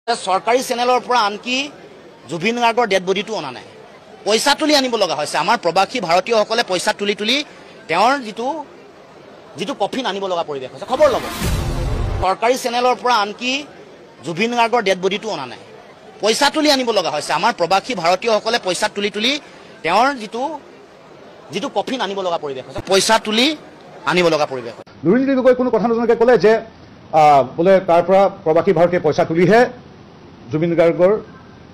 চৰকাৰী চেনেলৰ পৰা আনকি জুবিন গাৰ্গৰ ডেড বডিটো অনা নাই, পইচা তুলি আনিব লগা হৈছে। আমাৰ প্ৰবাসী ভাৰতীয়সকলে পইচা তুলি তুলি তেওঁৰ যিটো কফিন আনিব লগা পৰিৱেশ হৈছে। খবৰ ল'ব, চৰকাৰী চেনেলৰ পৰা আনকি জুবিন গাৰ্গৰ ডেড বডিটো অনা নাই, পইচা তুলি আনিব লগা হৈছে। আমাৰ প্ৰবাসী ভাৰতীয়সকলে পইচা তুলি তুলি তেওঁৰ যিটো কফিন আনিব লগা পৰিৱেশ হৈছে, পইচা তুলি আনিব লগা পৰিৱেশ। দুৰ্নীতি গগৈ কোনো কথা নজনাকৈ ক'লে যে বোলে তাৰ পৰা প্ৰবাসী ভাৰতীয় পইচা তুলিহে জুবিন গাৰ্গৰ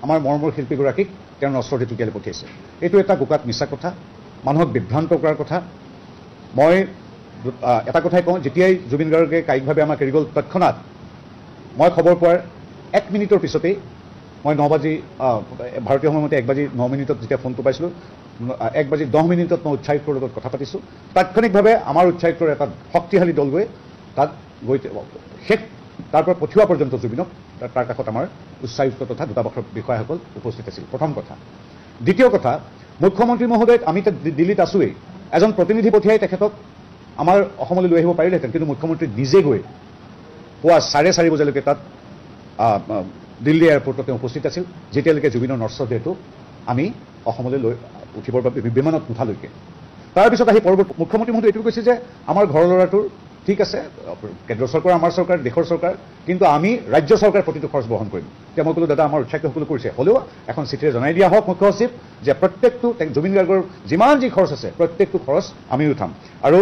আমাৰ মৰমৰ শিল্পীগৰাকীক তেওঁৰ নশ্বৰ ঢুকিয়ালে পঠিয়াইছে। এইটো এটা গোকাত মিছা কথা, মানুহক বিভ্ৰান্ত কৰাৰ কথা। মই এটা কথাই কওঁ, যেতিয়াই জুবিন গাৰ্গে কায়িকভাৱে আমাক এৰি গ'ল, তৎক্ষণাৎ মই খবৰ পোৱাৰ 1 মিনিটৰ পিছতেই মই 9 বাজি ভাৰতীয় সময়মতে 1 বাজি 9 মিনিটত যেতিয়া ফোনটো পাইছিলোঁ, 1 বাজি 10 মিনিটত মই উচ্চায়ুক্তৰ লগত কথা পাতিছোঁ। তাৎক্ষণিকভাৱে আমাৰ উচ্চায়ুক্তৰ এটা শক্তিশালী দল গৈ তাত শেষ তাৰ পৰা পঠিওৱা পৰ্যন্ত জুবিনক তাৰ কাষত আমাৰ উচ্চায়ুক্ত তথা দূতাবাসৰ বিষয়াসকল উপস্থিত আছিল। প্ৰথম কথা। দ্বিতীয় কথা, মুখ্যমন্ত্ৰী মহোদয় আমি দিল্লীত আছোৱেই, এজন প্ৰতিনিধি পঠিয়াই তেখেতক আমাৰ অসমলৈ লৈ আহিব পাৰিলেহেঁতেন, কিন্তু মুখ্যমন্ত্ৰী নিজে গৈ পুৱা 4:30 বজালৈকে তাত দিল্লী এয়াৰপৰ্টত তেওঁ উপস্থিত আছিল, যেতিয়ালৈকে জুবিনৰ নশ্বদেহটো আমি অসমলৈ লৈ উঠিবৰ বাবে বিমানত নুঠালৈকে। তাৰপিছত আহি পৰৱৰ্তী মুখ্যমন্ত্ৰী মহোদয় এইটো কৈছে যে আমাৰ ঘৰৰ ল'ৰাটোৰ ঠিক আছে, কেন্দ্ৰ চৰকাৰ, আমাৰ চৰকাৰ, দেশৰ চৰকাৰ, কিন্তু আমি ৰাজ্য চৰকাৰ প্ৰতিটো খৰচ বহন কৰিম। এতিয়া মই ক'লো দাদা আমাৰ উচ্চায়ুক্তসকলে কৰিছে, হ'লেও এখন চিঠিৰে জনাই দিয়া হওক মুখ্য সচিব যে প্ৰত্যেকটো জুবিন গাৰ্গৰ যিমান যি খৰচ আছে প্ৰত্যেকটো খৰচ আমি উঠাম। আৰু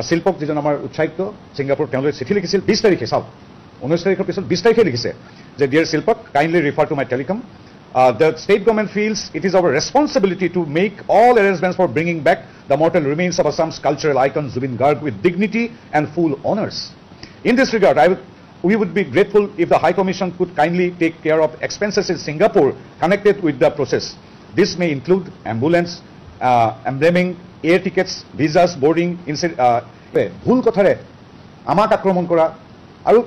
শিল্পক যিজন আমাৰ উচ্চায়ুক্ত ছিংগাপুৰ, তেওঁলোকে চিঠি লিখিছিল 20 তাৰিখে, চাওক 19 তাৰিখৰ পিছত 20 তাৰিখে লিখিছে যে ডিয়াৰ শিল্পক, kindly refer to my telecom. The state government feels it is our responsibility to make all arrangements for bringing back the mortal remains of Assam's cultural icon Zubin Garg with dignity and full honors. In this regard, we would be grateful if the High Commission could kindly take care of expenses in Singapore connected with the process. This may include ambulance, embalming, air tickets, visas, boarding, ভুল কথাৰে আমাক আক্ৰমণ কৰা। আৰু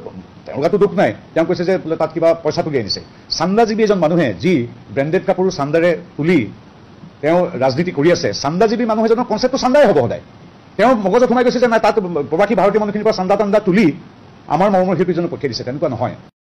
তেওঁলোকেতো দুখ নাই, তেওঁ কৈছে যে বোলে তাত কিবা পইচা তুলি আনিছে। চান্দাজীৱী এজন মানুহে যি ব্ৰেণ্ডেড কাপোৰ চান্দাৰে তুলি তেওঁ ৰাজনীতি কৰি আছে, চান্দাজীৱী মানুহ এজনৰ কনচেপ্টটো চান্দাই হ'ব সদায়। তেওঁ মগজত সোমাই গৈছে যে নাই তাত প্ৰবাসী ভাৰতীয় মানুহখিনিৰ পৰা চান্দা তুলি আমাৰ মৰমৰ শিল্পীজনক পঠিয়াই দিছে, তেনেকুৱা নহয়।